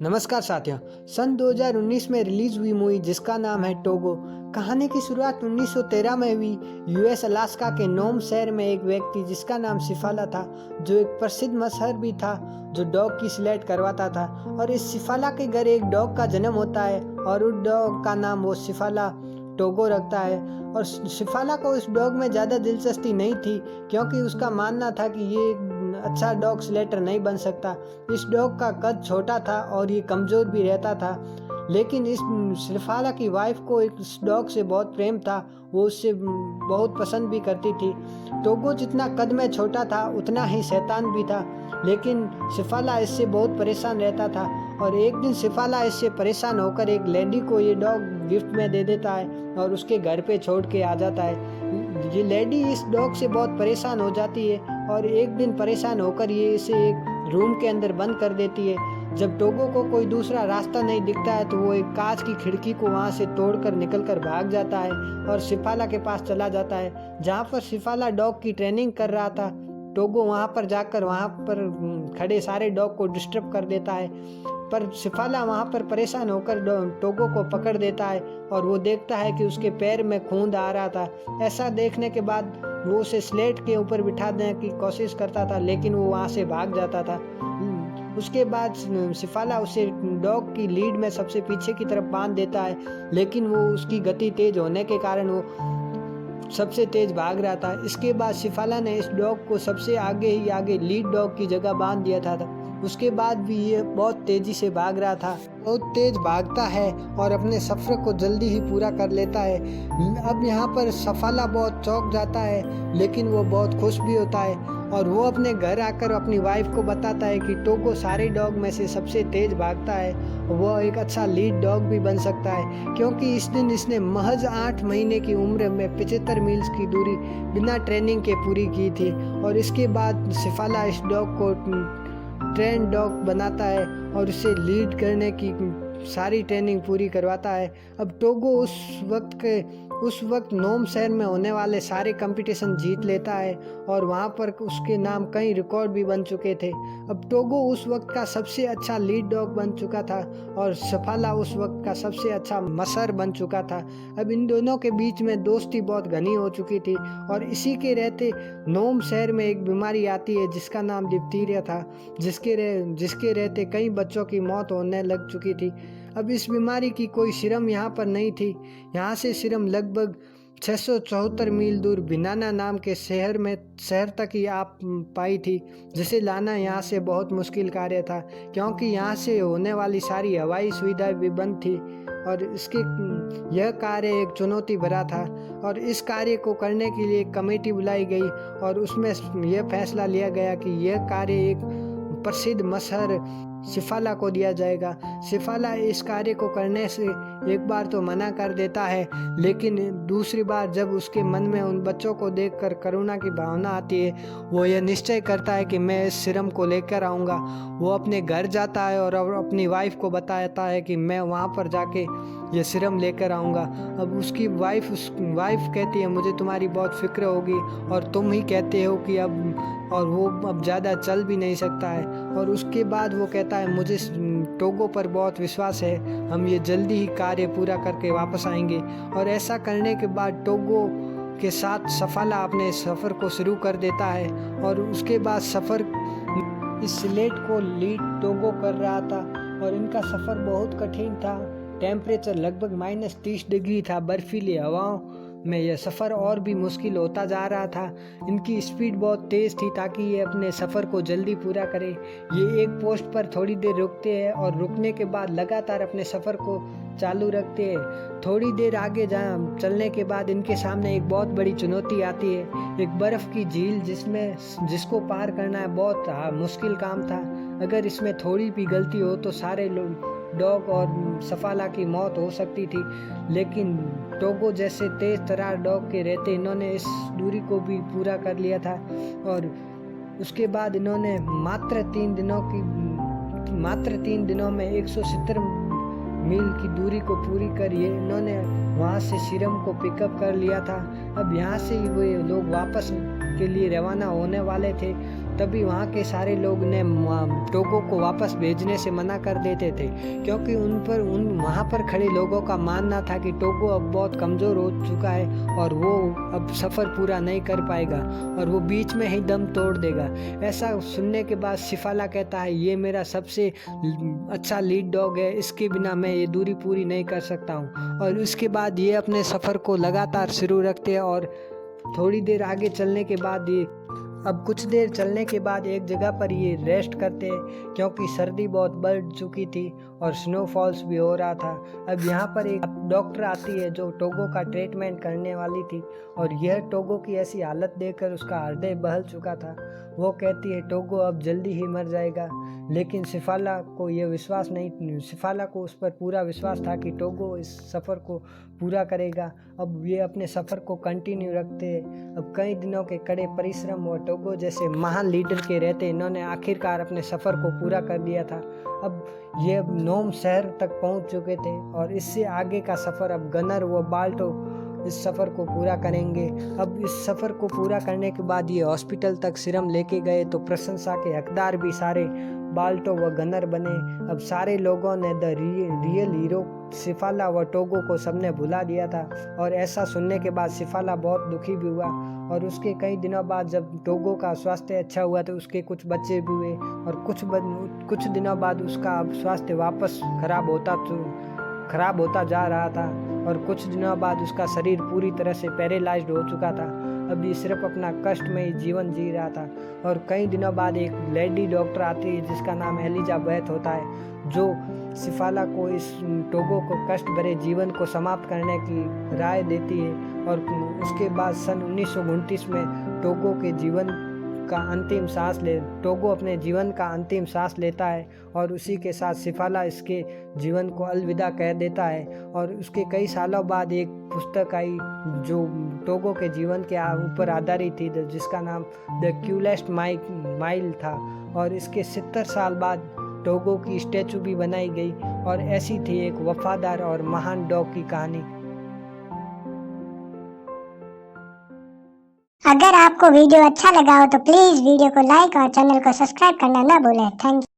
नमस्कार साथियों। सन 2019 में रिलीज हुई मूवी जिसका नाम है टोगो। कहानी की शुरुआत 1913 में हुई। यूएस अलास्का के नोम शहर में एक व्यक्ति जिसका नाम सिफाला था, जो एक प्रसिद्ध मशहर भी था जो डॉग की सिलेक्ट करवाता था। और इस सिफाला के घर एक डॉग का जन्म होता है और उस डॉग का नाम वो सिफाला टोगो रखता है। और सिफाला को उस डॉग में ज़्यादा दिलचस्पी नहीं थी, क्योंकि उसका मानना था कि ये अच्छा डॉग सिलेक्टर नहीं बन सकता। इस डॉग का कद छोटा था और ये कमज़ोर भी रहता था। लेकिन इस सिफाला की वाइफ को इस डॉग से बहुत प्रेम था, वो उससे बहुत पसंद भी करती थी। टोगो जितना कद में छोटा था उतना ही शैतान भी था, लेकिन सिफाला इससे बहुत परेशान रहता था। और एक दिन सिफाला इससे परेशान होकर एक लेडी को ये डॉग गिफ्ट में दे देता है और उसके घर पे छोड़ के आ जाता है। ये लेडी इस डॉग से बहुत परेशान हो जाती है और एक दिन परेशान होकर ये इसे एक रूम के अंदर बंद कर देती है। जब टोगो को कोई दूसरा रास्ता नहीं दिखता है तो वो एक कांच की खिड़की को वहाँ से तोड़कर निकलकर भाग जाता है और सिफाला के पास चला जाता है, जहाँ पर सिफाला डॉग की ट्रेनिंग कर रहा था। टोगो वहाँ पर जाकर वहाँ पर खड़े सारे डॉग को डिस्टर्ब कर देता है, पर सिफाला वहाँ पर परेशान होकर टोगो को पकड़ देता है और वो देखता है कि उसके पैर में खून आ रहा था। ऐसा देखने के बाद वो उसे स्लेट के ऊपर बिठा देने की कोशिश करता था, लेकिन वो वहाँ से भाग जाता था। उसके बाद सिफाला उसे डॉग की लीड में सबसे पीछे की तरफ बांध देता है, लेकिन वो उसकी गति तेज होने के कारण वो सबसे तेज भाग रहा था। इसके बाद सिफाला ने इस डॉग को सबसे आगे लीड डॉग की जगह बांध दिया था। उसके बाद भी ये बहुत तेजी से भाग रहा था, बहुत तेज भागता है और अपने सफ़र को जल्दी ही पूरा कर लेता है। अब यहाँ पर सिफाला बहुत चौंक जाता है, लेकिन वो बहुत खुश भी होता है और वो अपने घर आकर अपनी वाइफ को बताता है कि टोगो सारे डॉग में से सबसे तेज भागता है, वो एक अच्छा लीड डॉग भी बन सकता है, क्योंकि इस दिन इसने महज 8 महीने की उम्र में 75 मील्स की दूरी बिना ट्रेनिंग के पूरी की थी। और इसके बाद सिफाला इस डॉग को ट्रेन डॉग बनाता है और उसे लीड करने की सारी ट्रेनिंग पूरी करवाता है। अब टोगो उस वक्त नोम शहर में होने वाले सारे कंपटीशन जीत लेता है और वहाँ पर उसके नाम कई रिकॉर्ड भी बन चुके थे। अब टोगो उस वक्त का सबसे अच्छा लीड डॉग बन चुका था और सिफाला उस वक्त का सबसे अच्छा मसर बन चुका था। अब इन दोनों के बीच में दोस्ती बहुत घनी हो चुकी थी और इसी के रहते नोम शहर में एक बीमारी आती है जिसका नाम डिप्थीरिया था, जिसके रहते कई बच्चों की मौत होने लग चुकी थी। अब इस बीमारी की कोई सिरम यहाँ पर नहीं थी। यहाँ से सिरम लगभग 674 मील दूर बिनाना नाम के शहर तक ही आप पाई थी, जिसे लाना यहाँ से बहुत मुश्किल कार्य था, क्योंकि यहाँ से होने वाली सारी हवाई सुविधाएं भी बंद थी और यह कार्य एक चुनौती भरा था। और इस कार्य को करने के लिए एक कमेटी बुलाई गई और उसमें यह फैसला लिया गया कि यह कार्य एक प्रसिद्ध मशहर सिफाला को दिया जाएगा। सिफाला इस कार्य को करने से एक बार तो मना कर देता है, लेकिन दूसरी बार जब उसके मन में उन बच्चों को देखकर करुणा की भावना आती है, वो यह निश्चय करता है कि मैं इस सिरम को लेकर आऊँगा। वो अपने घर जाता है और अपनी वाइफ को बताता है कि मैं वहाँ पर जाके ये सिरम लेकर आऊँगा। अब उसकी वाइफ कहती है, मुझे तुम्हारी बहुत फिक्र होगी और तुम ही कहते हो कि वो अब ज़्यादा चल भी नहीं सकता है। और उसके बाद वो कहता है, मुझे टोगो पर बहुत विश्वास है, हम ये जल्दी ही कार्य पूरा करके वापस आएंगे। और ऐसा करने के बाद टोगो के साथ सिफाला अपने सफ़र को शुरू कर देता है और उसके बाद सफ़र इस स्लेट को लीड टोगो कर रहा था और इनका सफ़र बहुत कठिन था। टेम्परेचर लगभग -30 डिग्री था। बर्फीली हवाओं में यह सफ़र और भी मुश्किल होता जा रहा था। इनकी स्पीड बहुत तेज़ थी ताकि ये अपने सफ़र को जल्दी पूरा करें। ये एक पोस्ट पर थोड़ी देर रुकते हैं और रुकने के बाद लगातार अपने सफ़र को चालू रखते हैं। थोड़ी देर आगे चलने के बाद इनके सामने एक बहुत बड़ी चुनौती आती है, एक बर्फ़ की झील जिसको पार करना बहुत मुश्किल काम था। अगर इसमें थोड़ी भी गलती हो तो सारे डॉग और सिफाला की मौत हो सकती थी, लेकिन टोगो जैसे तेज तर्रार डॉग के रहते इन्होंने इस दूरी को भी पूरा कर लिया था। और उसके बाद इन्होंने मात्र 3 दिनों में 170 मील की दूरी को पूरी करी है। इन्होंने वहाँ से सिरम को पिकअप कर लिया था। अब यहाँ से ही वे लोग वापस के लिए रवाना होने वाले थे, तभी वहाँ के सारे लोग ने टोगो को वापस भेजने से मना कर देते थे, क्योंकि वहाँ पर खड़े लोगों का मानना था कि टोगो अब बहुत कमज़ोर हो चुका है और वो अब सफ़र पूरा नहीं कर पाएगा और वो बीच में ही दम तोड़ देगा। ऐसा सुनने के बाद सिफाला कहता है, ये मेरा सबसे अच्छा लीड डॉग है, इसके बिना मैं ये दूरी पूरी नहीं कर सकता हूँ। और उसके बाद ये अपने सफ़र को लगातार शुरू रखते हैं और थोड़ी देर आगे चलने के बाद कुछ देर चलने के बाद एक जगह पर ये रेस्ट करते हैं, क्योंकि सर्दी बहुत बढ़ चुकी थी और स्नोफॉल्स भी हो रहा था। अब यहाँ पर एक डॉक्टर आती है जो टोगो का ट्रीटमेंट करने वाली थी और यह टोगो की ऐसी हालत देखकर उसका हृदय बहल चुका था। वो कहती है टोगो अब जल्दी ही मर जाएगा, लेकिन सिफाला को उस पर पूरा विश्वास था कि टोगो इस सफ़र को पूरा करेगा। अब ये अपने सफ़र को कंटिन्यू रखते हैं। अब कई दिनों के कड़े परिश्रम और टोगो जैसे महान लीडर के रहते इन्होंने आखिरकार अपने सफ़र को पूरा कर दिया था। अब ये नोम शहर तक पहुंच चुके थे और इससे आगे का सफ़र अब गनर व बाल्टो इस सफ़र को पूरा करेंगे। अब इस सफ़र को पूरा करने के बाद ये हॉस्पिटल तक सिरम लेके गए तो प्रशंसा के हकदार भी सारे बाल्टो व गनर बने। अब सारे लोगों ने द रियल हीरो सिफाला व टोगो को सबने भुला दिया था और ऐसा सुनने के बाद सिफाला बहुत दुखी भी हुआ। और उसके कई दिनों बाद जब टोगो का स्वास्थ्य अच्छा हुआ तो उसके कुछ बच्चे भी हुए और कुछ दिनों बाद उसका स्वास्थ्य वापस खराब होता जा रहा था और कुछ दिनों बाद उसका शरीर पूरी तरह से पैरालाइज्ड हो चुका था। अब ये सिर्फ अपना कष्टमय जीवन जी रहा था और कई दिनों बाद एक लेडी डॉक्टर आती है जिसका नाम एलिजाबेथ होता है, जो सिफाला को इस टोगो को कष्ट भरे जीवन को समाप्त करने की राय देती है। और उसके बाद सन 1929 में टोगो अपने जीवन का अंतिम सांस लेता है और उसी के साथ सिफाला इसके जीवन को अलविदा कह देता है। और उसके कई सालों बाद एक पुस्तक आई जो टोगो के जीवन के ऊपर आधारित थी, जिसका नाम द क्यूलेस्ट माइल था और इसके 70 साल बाद टोगो की स्टैचू भी बनाई गई। और ऐसी थी एक वफादार और महान डॉग की कहानी। अगर आपको वीडियो अच्छा लगा हो तो प्लीज़ वीडियो को लाइक और चैनल को सब्सक्राइब करना ना भूलें। Thank you.